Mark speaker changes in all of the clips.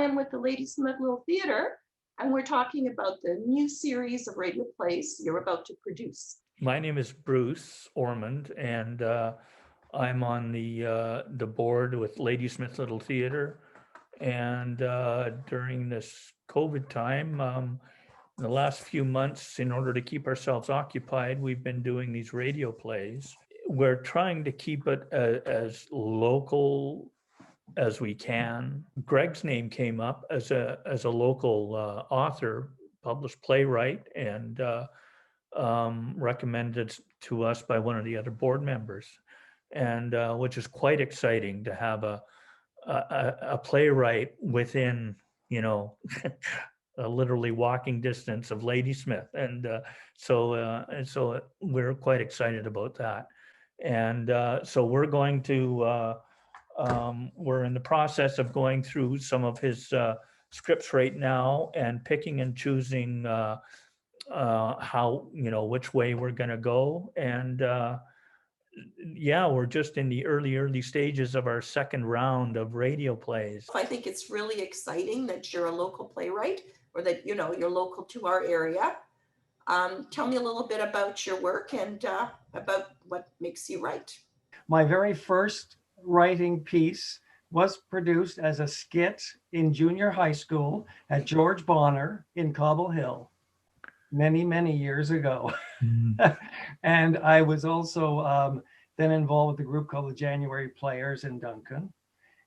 Speaker 1: I am with the Ladysmith Little Theatre, and we're talking about the new series of radio plays you're about to produce.
Speaker 2: My name is Bruce Ormond, and I'm on the board with Ladysmith Little Theatre. And during this COVID time, in the last few months, in order to keep ourselves occupied, we've been doing these radio plays. We're trying to keep it as local as we can. Greg's name came up as a local author, published playwright, and recommended to us by one of the other board members, and which is quite exciting to have a playwright within, a literally walking distance of Ladysmith, and so we're quite excited about that, and so we're going to. We're in the process of going through some of his scripts right now and picking and choosing how, which way we're going to go. And yeah, we're just in the early stages of our second round of radio plays.
Speaker 1: I think it's really exciting that you're a local playwright, or that, you're local to our area. Tell me a little bit about your work and about what makes you write.
Speaker 3: My very first writing piece was produced as a skit in junior high school at George Bonner in Cobble Hill many years ago. And I was also then involved with a group called the January Players in Duncan.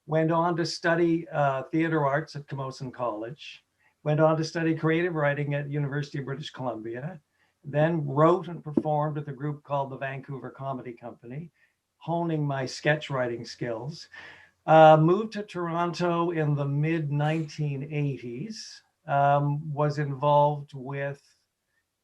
Speaker 3: Went on to study theater arts at Camosun College. Went on to study creative writing at University of British Columbia. Then wrote and performed with a group called the Vancouver Comedy Company, honing my sketch writing skills. Moved to Toronto in the mid 1980s, was involved with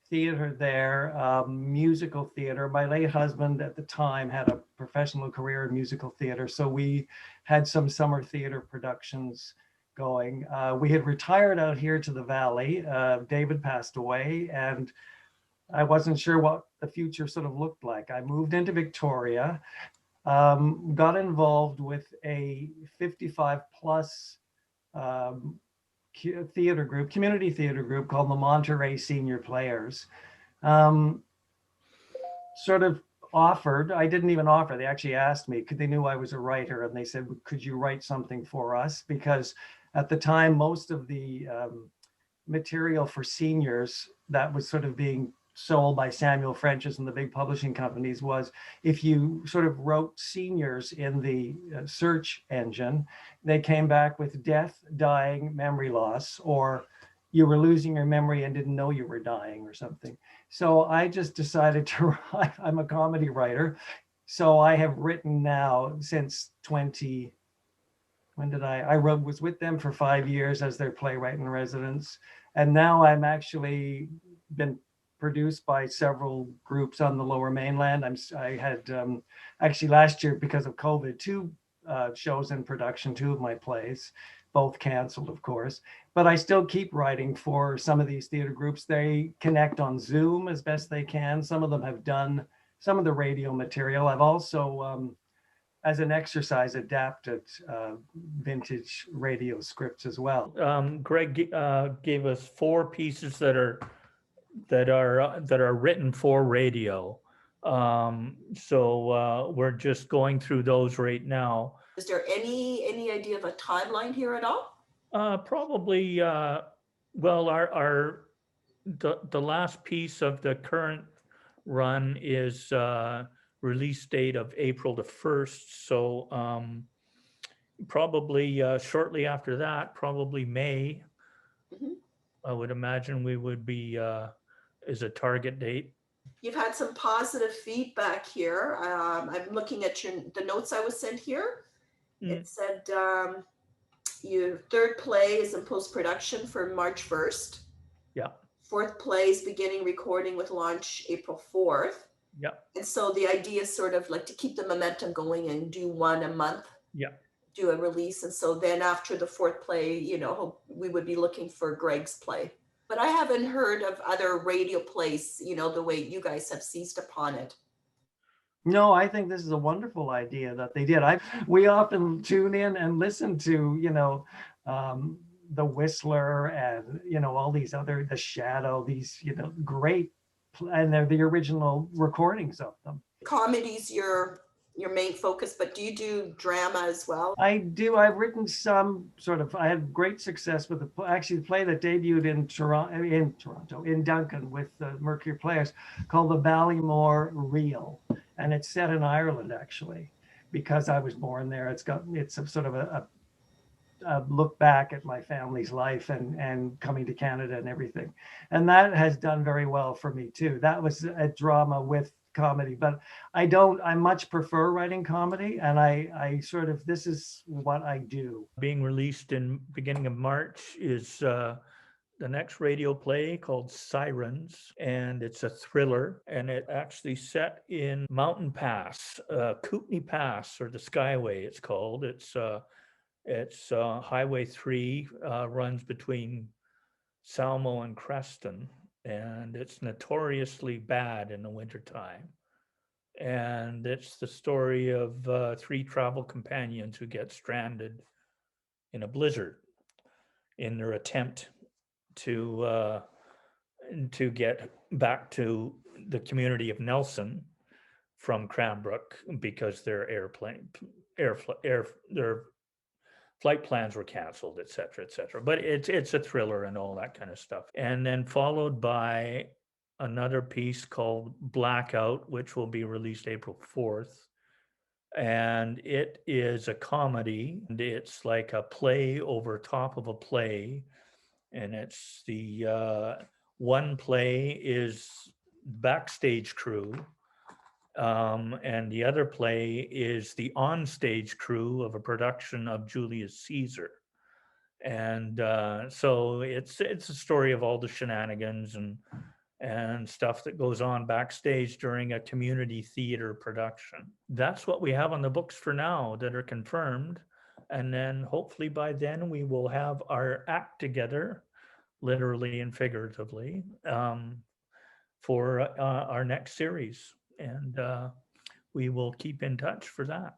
Speaker 3: theater there, musical theater. My late husband at the time had a professional career in musical theater, so we had some summer theater productions going. We had retired out here to the Valley. David passed away, and I wasn't sure what the future sort of looked like. I moved into Victoria, got involved with a 55 plus theater group, community theater group called the Monterey Senior Players. Sort of offered, I didn't even offer, they actually asked me, they knew I was a writer, and they said, could you write something for us? Because at the time, most of the material for seniors that was sort of being sold by Samuel French's and the big publishing companies was, if you sort of wrote seniors in the search engine, they came back with death, dying, memory loss, or you were losing your memory and didn't know you were dying or something. So I just decided to write. I'm a comedy writer. So I have written now since when did I was with them for 5 years as their playwright in residence. And now I'm actually been produced by several groups on the Lower Mainland. I had actually last year, because of COVID, 2 shows in production, 2 of my plays, both canceled, of course. But I still keep writing for some of these theater groups. They connect on Zoom as best they can. Some of them have done some of the radio material. I've also, as an exercise, adapted vintage radio scripts as well.
Speaker 2: Greg gave us 4 pieces that are written for radio. So we're just going through those right now.
Speaker 1: Is there any idea of a timeline here at all?
Speaker 2: Probably, well, the last piece of the current run is release date of April the 1st. So probably shortly after that, probably May, I would imagine we would be is a target date.
Speaker 1: You've had some positive feedback here. I'm looking at the notes I was sent here. It said your 3rd play is in post-production for March 1st.
Speaker 2: Yeah.
Speaker 1: 4th play is beginning recording with launch April 4th.
Speaker 2: Yeah.
Speaker 1: And so the idea is sort of like to keep the momentum going and do 1 a month.
Speaker 2: Yeah.
Speaker 1: Do a release. And so then after the 4th play, we would be looking for Greg's play. But I haven't heard of other radio plays, the way you guys have seized upon it.
Speaker 3: No, I think this is a wonderful idea that they did. We often tune in and listen to, The Whistler and, you know, all these other, The Shadow, these, you know, great, and they're the original recordings of them.
Speaker 1: Comedy's your main focus, but do you do drama as well?
Speaker 3: I do. I've written some sort of, I had great success with actually the play that debuted in Duncan with the Mercury Players, called The Ballymore Reel. And it's set in Ireland, actually, because I was born there. It's a sort of a look back at my family's life and coming to Canada and everything. And that has done very well for me too. That was a drama with comedy, but I much prefer writing comedy, and I sort of, this is what I do.
Speaker 2: Being released in beginning of March is the next radio play called Sirens, and it's a thriller, and it actually set in Mountain Pass, Kootenai Pass, or the Skyway it's called. It's Highway 3, runs between Salmo and Creston, and it's notoriously bad in the wintertime. And it's the story of 3 travel companions who get stranded in a blizzard in their attempt to get back to the community of Nelson from Cranbrook, because their flight plans were canceled, et cetera, et cetera. But it's a thriller and all that kind of stuff. And then followed by another piece called Blackout, which will be released April 4th. And it is a comedy, and it's like a play over top of a play. And it's the one play is backstage crew, and the other play is the onstage crew of a production of Julius Caesar. And so it's a story of all the shenanigans and stuff that goes on backstage during a community theater production. That's what we have on the books for now that are confirmed. And then hopefully by then we will have our act together, literally and figuratively, for our next series. And we will keep in touch for that.